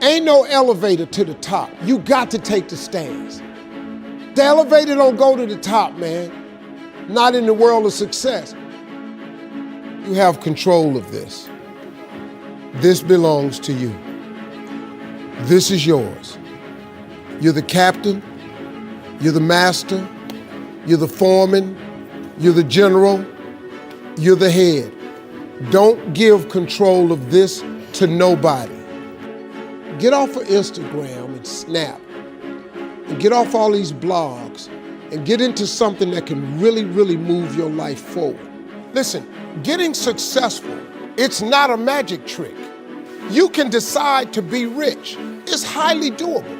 Ain't no elevator to the top. You got to take the stairs. The elevator don't go to the top, man. Not in the world of success. You have control of this. This belongs to you. This is yours. You're the captain. You're the master. You're the foreman. You're the general. You're the head. Don't give control of this to nobody. Get off of Instagram and Snap and get off all these blogs and get into something that can really, really move your life forward. Listen, getting successful, it's not a magic trick. You can decide to be rich. It's highly doable.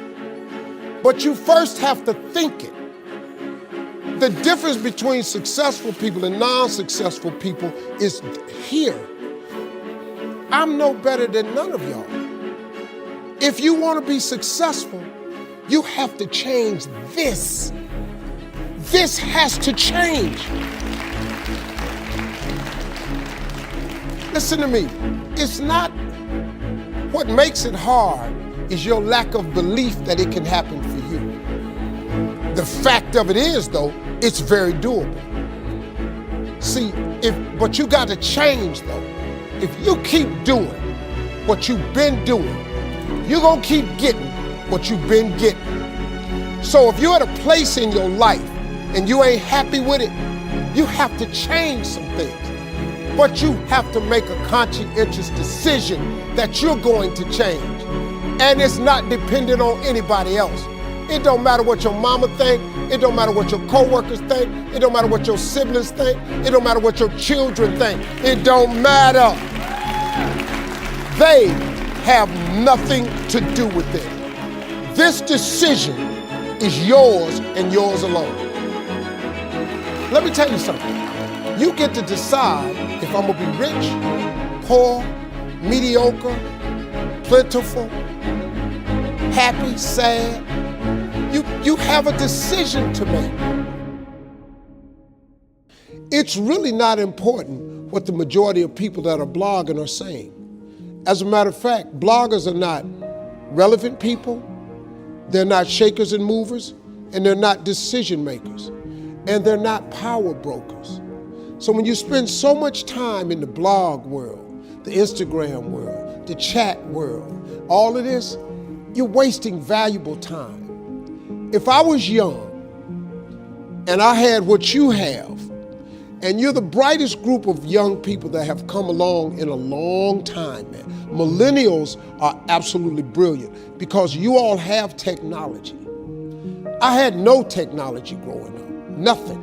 But you first have to think it. The difference between successful people and non-successful people is here. I'm no better than none of y'all. If you want to be successful, you have to change this. This has to change. Listen to me. It's not what makes it hard is your lack of belief that it can happen for you. The fact of it is, though, it's very doable. See, but you got to change, though. If you keep doing what you've been doing, you're going to keep getting what you've been getting. So if you're at a place in your life and you ain't happy with it, you have to change some things. But you have to make a conscientious decision that you're going to change. And it's not dependent on anybody else. It don't matter what your mama think. It don't matter what your coworkers think. It don't matter what your siblings think. It don't matter what your children think. It don't matter. They have nothing to do with it. This decision is yours and yours alone. Let me tell you something. You get to decide if I'm gonna be rich, poor, mediocre, plentiful, happy, sad. You have a decision to make. It's really not important what the majority of people that are blogging are saying. As a matter of fact, bloggers are not relevant people, they're not shakers and movers, and they're not decision makers, and they're not power brokers. So when you spend so much time in the blog world, the Instagram world, the chat world, all of this, you're wasting valuable time. If I was young and I had what you have, and you're the brightest group of young people that have come along in a long time, man. Millennials are absolutely brilliant because you all have technology. I had no technology growing up, nothing.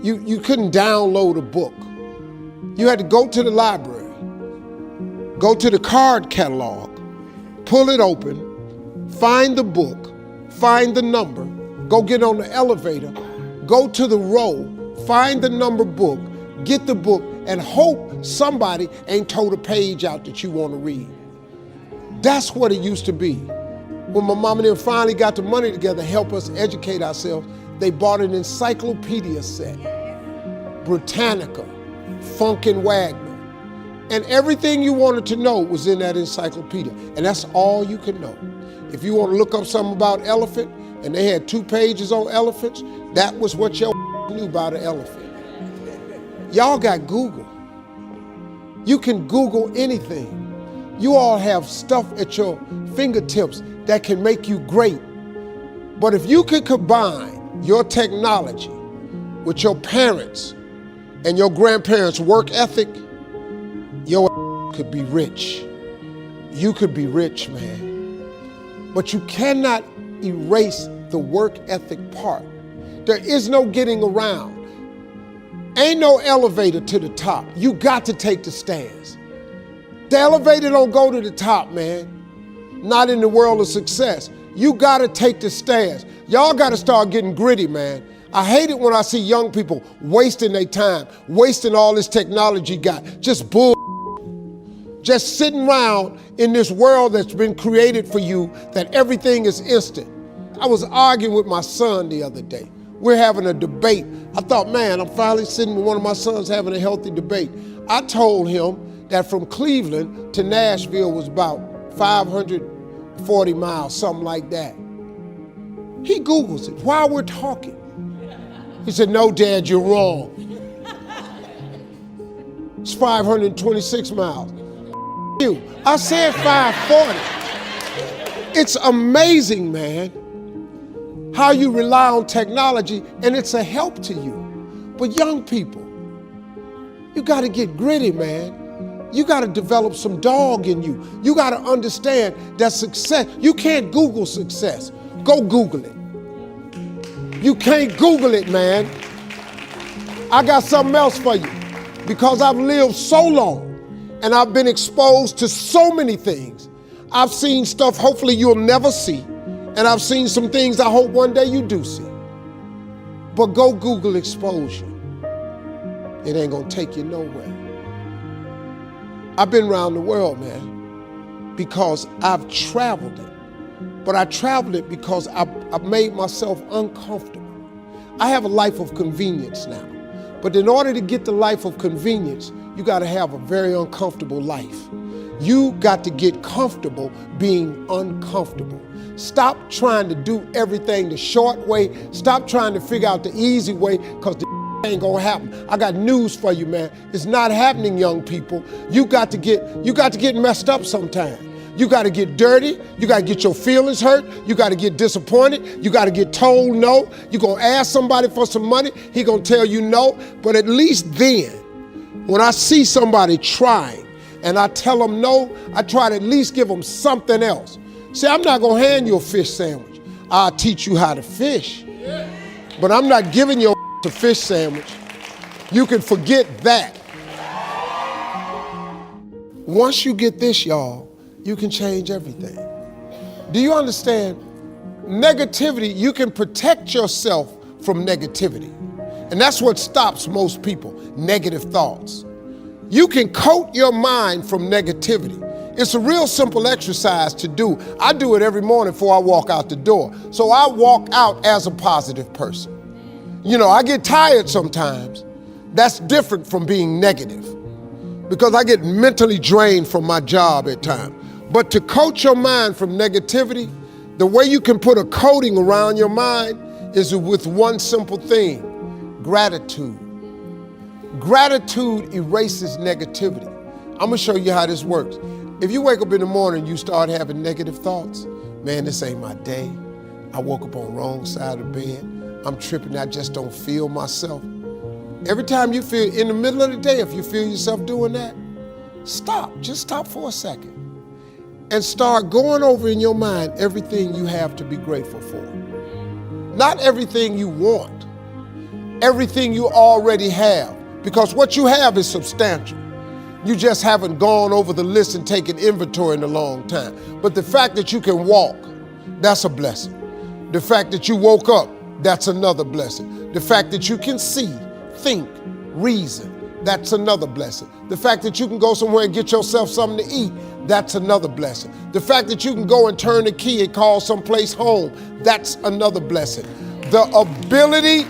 You couldn't download a book. You had to go to the library, go to the card catalog, pull it open, find the book, find the number, go get on the elevator, go to the row, find the number book, get the book, and hope somebody ain't told a page out that you want to read. That's what it used to be. When my mom and them finally got the money together to help us educate ourselves, they bought an encyclopedia set, Britannica, Funkin' Wagner, and everything you wanted to know was in that encyclopedia, and that's all you could know. If you want to look up something about elephant, and they had 2 pages on elephants, that was what your knew about an elephant. Y'all got Google. You can Google anything. You all have stuff at your fingertips that can make you great. But if you could combine your technology with your parents and your grandparents' work ethic, your could be rich. You could be rich, man. But you cannot erase the work ethic part. There is no getting around. Ain't no elevator to the top. You got to take the stairs. The elevator don't go to the top, man. Not in the world of success. You got to take the stairs. Y'all got to start getting gritty, man. I hate it when I see young people wasting their time, wasting all this technology got, just bull. Just sitting around in this world that's been created for you that everything is instant. I was arguing with my son the other day. We're having a debate. I thought, man, I'm finally sitting with one of my sons having a healthy debate. I told him that from Cleveland to Nashville was about 500 40 miles, something like that. He Googles it while we're talking. He said, no, Dad, you're wrong. It's 526 miles. You. I said 540. It's amazing, man, how you rely on technology and it's a help to you. But young people, you gotta get gritty, man. You gotta develop some dog in you. You gotta understand that success, you can't Google success. Go Google it. You can't Google it, man. I got something else for you. Because I've lived so long and I've been exposed to so many things. I've seen stuff hopefully you'll never see. And I've seen some things I hope one day you do see. But go Google exposure. It ain't gonna take you nowhere. I've been around the world, man, because I've traveled it. But I traveled it because I've made myself uncomfortable. I have a life of convenience now. But in order to get the life of convenience, you gotta have a very uncomfortable life. You got to get comfortable being uncomfortable. Stop trying to do everything the short way. Stop trying to figure out the easy way, because the ain't gonna happen. I got news for you, man. It's not happening, young people. You got to get messed up sometime. You got to get dirty. You got to get your feelings hurt. You got to get disappointed. You got to get told no. You're going to ask somebody for some money. He going to tell you no. But at least then, when I see somebody trying and I tell them no, I try to at least give them something else. See, I'm not going to hand you a fish sandwich. I'll teach you how to fish. But I'm not giving you a fish sandwich. You can forget that. Once you get this, y'all, you can change everything. Do you understand? Negativity, you can protect yourself from negativity. And that's what stops most people, negative thoughts. You can coat your mind from negativity. It's a real simple exercise to do. I do it every morning before I walk out the door. So I walk out as a positive person. You know, I get tired sometimes. That's different from being negative, because I get mentally drained from my job at times. But to coat your mind from negativity, the way you can put a coating around your mind is with one simple thing: gratitude. Gratitude erases negativity. I'm gonna show you how this works. If you wake up in the morning and you start having negative thoughts, man, this ain't my day. I woke up on the wrong side of the bed. I'm tripping, I just don't feel myself. Every time you feel, in the middle of the day, if you feel yourself doing that, stop, just stop for a second. And start going over in your mind everything you have to be grateful for. Not everything you want, everything you already have, because what you have is substantial. You just haven't gone over the list and taken inventory in a long time. But the fact that you can walk, that's a blessing. The fact that you woke up, that's another blessing. The fact that you can see, think, reason, that's another blessing. The fact that you can go somewhere and get yourself something to eat, that's another blessing. The fact that you can go and turn the key and call someplace home, that's another blessing. The ability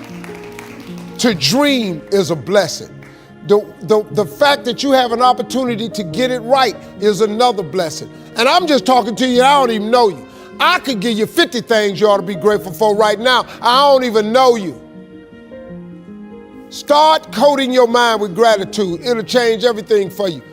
to dream is a blessing. The fact that you have an opportunity to get it right is another blessing. And I'm just talking to you, I don't even know you. I could give you 50 things you ought to be grateful for right now. I don't even know you. Start coating your mind with gratitude. It'll change everything for you.